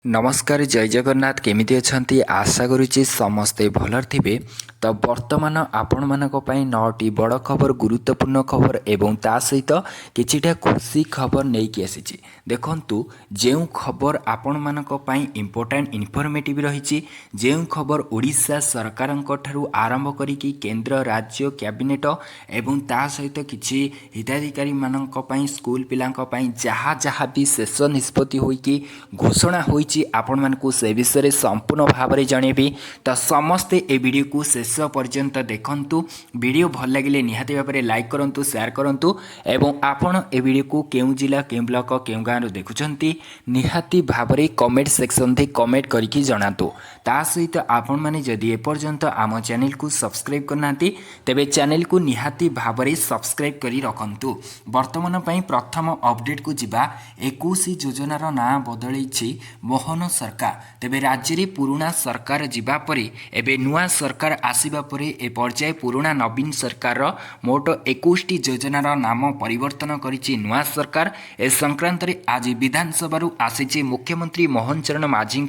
नमस्कार जय जगन्नाथ केमिति अछंती आशा करुच्ची समस्ते भलर थिबे। तो वर्तमान आपण मानक पई नौटी बड़ खबर गुरुत्वपूर्ण खबर एवं ता सहित किछिटा खुशी खबर नेकी आसीची। देखंतु जेउ खबर आपण मानक पई इंपोर्टेंट इन्फॉर्मेटिव रहिची, जेउ खबर ओडिशा सरकारक ठारू आरंभ करिकी केंद्र राज्य कैबिनेट एवं ता सहित किछि हिताधिकारी मानक पई स्कूल पिलांक पई जहा जहा भी शेष निष्पत्ति होईकी घोषणा होईची आपण मानकु से विषय संपूर्ण भाव में जनइबी। तो समस्ते ए वीडियो को शेष पर्यंत देखंतु। वीडियो भल लगिले निहाती भाव में लाइक करंतु, शेयर करंतु एवं आपण ए वीडियो को केउ जिला केउ ब्लॉक केउ गाँव रो देखुचंती निहाती भाव में कमेंट सेक्शन दे कमेंट करके जणातु। ता सहित आपण माने जदि ए पर्यंत आम चैनल को सब्सक्राइब करनांती तेबे चैनल को निहाती भाव में सब्सक्राइब करी रखंतु। वर्तमान पई प्रथम अपडेट को जिबा 21 योजनार ना बदलैछि मोहन सरकार। तेबे राज्य रे पुराना सरकार जिबा परे एबे नुआ सरकार आसीबा परे ए पर्याय पुराना नवीन सरकार मोट 21 योजनार नाम परिवर्तन करिछि नुआ सरकार। ए संक्रांत रे आज विधानसभा आसीछि मुख्यमंत्री मोहन चरण माझी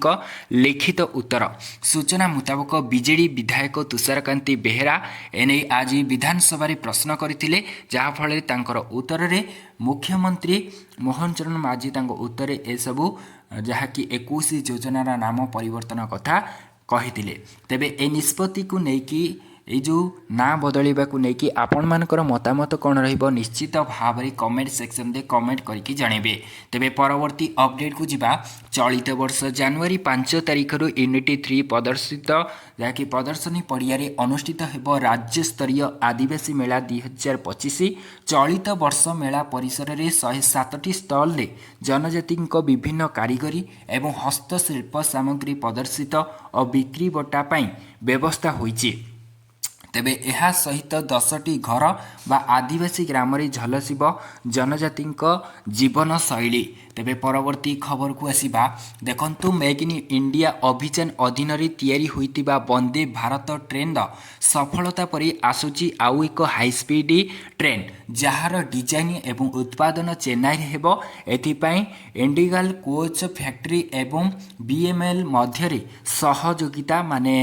लिखित उत्तर। सूचना मुताबक बीजेडी विधायक तुषारकांति बेहेरा एने आज विधानसभा प्रश्न करथिले, जहा फल तांकर उत्तर रे मुख्यमंत्री मोहन चरण माझी तांको उत्तर ए सबु जहाँकि 21 योजनार नाम परिवर्तन कथा कही। तेबे ए निष्पत्ति को लेकिन ये जो ना बदलवा को लेकिन आपण मानकर मतामत कौन रहिबो निश्चित भाव में कमेंट सेक्शन दे कमेंट करके जानवे। तेबे परवर्ती अपडेट को जिबा चलित वर्ष जनवरी 5 तारिख रु यूनिटी 3 प्रदर्शित जहाँकि प्रदर्शनी पड़िया अनुष्ठित हेबो राज्य स्तरीय आदिवासी मेला 2025। चलित वर्ष मेला परिसर में 107टी स्टल रे जनजाति विभिन्न कारीगरी एवं हस्तशिल्प सामग्री प्रदर्शित और बिक्री बटा पाई व्यवस्था होईची। तेबे एहा सहित 10टी घर बा आदिवासी ग्राम रे झलसिब जनजाति जीवन शैली। तेबे परवर्ती खबर को आसीबा देखंतु मेक इन इंडिया अभियान अधीन रे तैयारी होइतिबा वंदे भारत ट्रेन सफलता परि आसुची आउ एक हाई स्पीड ट्रेन जहार डिजाइन एवं उत्पादन चेन्नई रे हेबो। एथिपाई इंडिगल कोच फैक्ट्री एवं बीएमएल मध्य सहयोगिता माने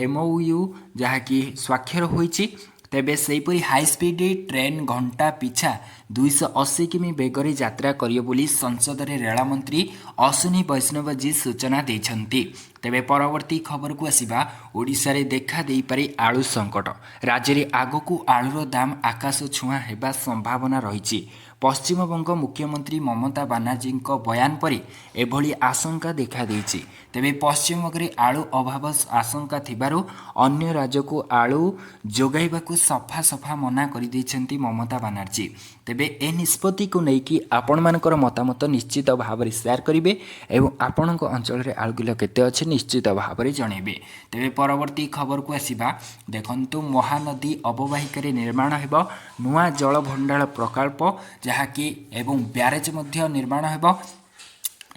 एमओयू जहाँकि स्वाक्षर होईची। तेबे सेहीपरि हाई स्पीड ट्रेन घंटा पिछा 280 किमी बेगर यात्रा करियो बोली संसद रे रेल मंत्री अश्विनी वैष्णव जी सूचना देछंती। तेबे परवर्ती खबर को आसीबा ओडिशा रे देखा देई पारे आलू संकट। राज्य रे आगकू आलूर दाम आकाश छुआ हेबा संभावना रहिछि। पश्चिमबंग मुख्यमंत्री ममता बानार्जी बयान पर एभली आशंका देखा देइछि। तेबे पश्चिमबंग रे आलू अभाव आशंका थिबारु अन्य राज्य को आलू जोगाइबाकू सफा सफा मना करि दैछंती ममता बानार्जी। तेबे ए निष्पत्ति को लेकिन आपण मानकर मतामत निश्चित भाव में शेयर करेंगे एवं आपण अंचल रे आलू किलो केते अच्छे निश्चित भाव में जनइबे। तेबे परवर्ती खबर को आसीबा देखंतु महानदी अववाहिका निर्माण हेबो नुआ जल भंडार प्रकल्प जहाँकि एवं ब्यारेज मध्य निर्माण हेबो।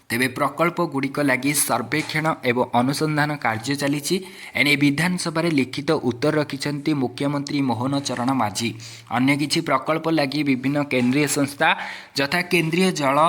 तेबे प्रकल्प गुड़िक लगी सर्वेक्षण एवं अनुसंधान कार्य चली एने विधानसभा लिखित उत्तर रखिंट मुख्यमंत्री मोहन चरण माझी। अन्य किछि प्रकल्प लगी विभिन्न केंद्रीय संस्था यथा केंद्रीय जल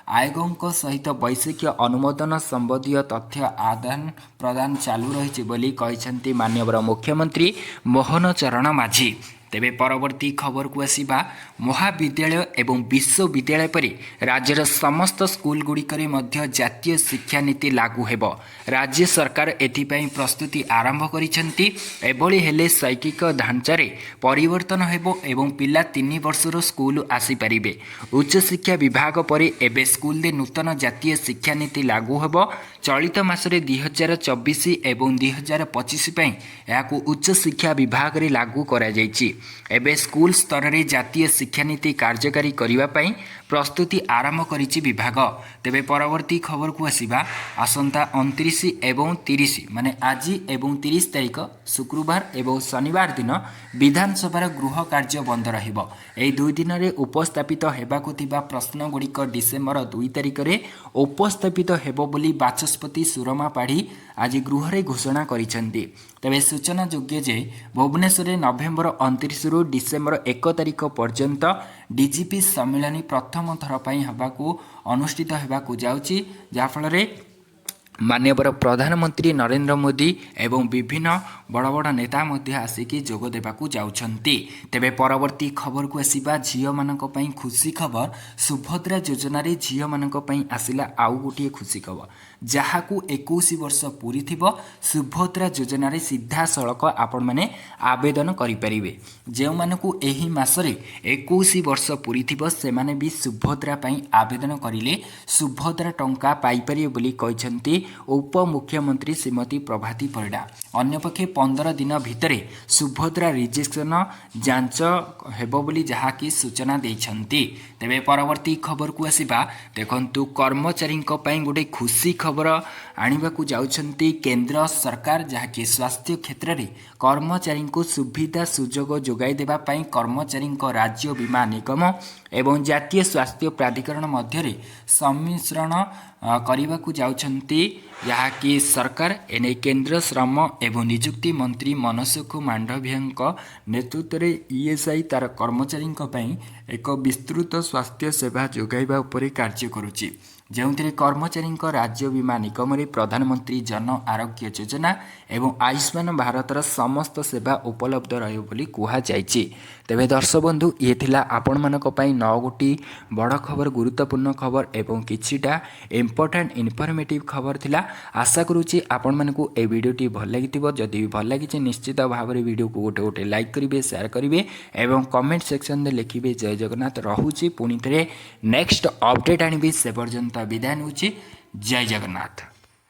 आयोगों सहित वैश्विक अनुमोदन संबंधी तथ्य आदान प्रदान चालू रही बोली कहिसेंती माननीय मुख्यमंत्री मोहन चरण माझी। तेबे परवर्ती खबर को आसीबा महाविद्यालय एवं विश्वविद्यालय पर राज्यर समस्त स्कूल गुड़िकरे मध्य जातीय शिक्षा नीति लागू हेबो। राज्य सरकार एथिपाई प्रस्तुति आरंभ करिसेंती। एभली हेले शैक्षिक ढांचारे परिवर्तन हेबो एवं पिला 3 वर्षर स्कूल आसी परिबे। उच्च शिक्षा विभाग पर एबे स्कूल दे नूतन जातीय शिक्षा नीति लागू हेबो। चलित मासरे 2024 एवं 2025 पई याकू उच्च शिक्षा विभाग रे लागू करा जायछि। एबे स्कूल स्तर रे जातीय शिक्षा नीति कार्यकारी करिवा पई प्रस्तुति आरंभ करिछि विभाग। तेबे परवर्ती खबर को आसीबा आसंता 29 एवं 30 माने आज एवं 30 तारिख शुक्रवार एवं शनिवार दिन विधानसभा गृह कार्य बंद रहिबो। एई दुई दिन रे उपस्थापित हेबाकु थिबा प्रश्न गुड़िक डिसेम्बर 2 तारिख रे उपस्थापित हेबो बोली बाचस्पति सुरमा पाढ़ी आज गृह रे घोषणा करिसेंती। तेबे सूचना योग्य जे भुवनेश्वर नवेम्बर 29 रु डिसेम्बर 1 तारिख पर्यंत डीजीपी सम्मेलन प्रथम थर पई हबाकू अनुष्ठित हेबाकू जाउची, जहा फल रे माननीय प्रधानमंत्री नरेंद्र मोदी एवं विभिन्न बड़ बड़ नेता मध्य आसिकी जोग देवाकू जाउछंती। तेबे परवर्ती खबर को आसीबा झियो मानक पई खुशी खबर सुभद्रा योजना रे झियो मानक पई आसिला आउ गोटिए खुशी खबर जहाकू 21 वर्ष पूरी थिबो सुभद्रा योजना रे सीधा सड़क आपण माने आवेदन करि परिबे। जे मानकू एही मासरे 21 वर्ष पूरी थिबो से माने भी सुभद्रा पई आवेदन करिले सुभद्रा टंका पाई परिबे बोली कहिसंती उप मुख्यमंत्री श्रीमती प्रभाती परिडा। अन्यपक्षे 15 दिन भितरे सुभद्रा रिजेक्शन जांच हेबो बोली जहाकी सूचना देइछंती। तेबे परवर्ती खबर को आसीबा देखंतु कर्मचारी पई गोटे खुशी खबर आनिबाकू जाउछंती केंद्र सरकार जहाकी स्वास्थ्य क्षेत्र में कर्मचारी को सुविधा सुजोग जोगाई देबा पई कर्मचारी राज्य बीमा निगम एवं जातीय स्वास्थ्य प्राधिकरण मध्य सम्मिश्रण करने को जाउछंती याकि सरकार एने केंद्र श्रम एवं नियुक्ति मंत्री मनसुख मांडविया नेतृत्व में ESI तार कर्मचारी एक विस्तृत स्वास्थ्य सेवा जोगाइबा उपरे कार्य करुछि जो कर्मचारी राज्य बीमा निगम रे प्रधानमंत्री जन आरोग्य योजना एवं आयुष्मान भारतर समस्त सेवा उपलब्ध रहियो बोली कुहा जायछि। तेबे दर्शक बंधु ये थिला आपण मानक पई 9 गोटी बड़ खबर गुरुत्वपूर्ण खबर एवं किछिटा इंपोर्टेंट इनफॉर्मेटिव खबर थिला। आशा करूछि आपण मानकू ए वीडियोटी भल लागिथिबो। जदि भी भल लागिछि निश्चित भाव में वीडियो को गोटे गोटे लाइक करिवे शेयर करिवे एवं कमेंट सेक्शन में लिखिवे जय जगन्नाथ। रहुछि पुणी थे नेक्स्ट अपडेट आनिबि से पर्यंत विदाय नउछि। जय जगन्नाथ।